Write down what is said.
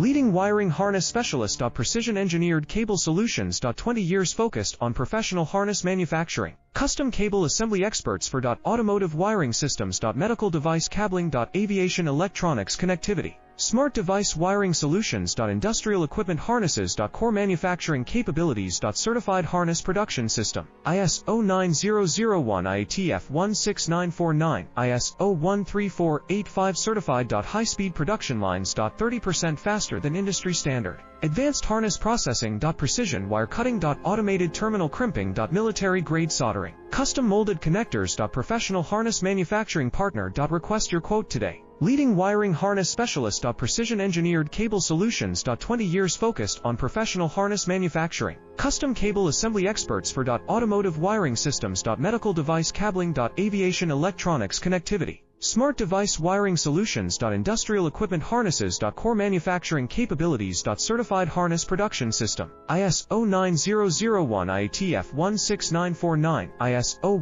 Leading wiring harness specialist. Precision engineered cable solutions. 20 years focused on professional harness manufacturing. Custom cable assembly experts for automotive wiring systems. Medical device cabling. Aviation electronics connectivity. Smart device wiring solutions. Industrial equipment harnesses. Core manufacturing capabilities. Certified harness production system. ISO 9001 IATF 16949, ISO 13485 certified. High-speed production lines. 30% faster than industry standard. Advanced harness processing. Precision wire cutting. Automated terminal crimping. Military grade soldering. Custom molded connectors. Professional harness manufacturing partner. Request your quote today. Leading wiring harness specialist. Precision engineered cable solutions. 20 years focused on professional harness manufacturing. Custom cable assembly experts for automotive wiring systems. Medical device cabling. Aviation electronics connectivity. Smart device wiring solutions. Industrial equipment harnesses. Core manufacturing capabilities. Certified harness production system. ISO 9001 IATF 16949, ISO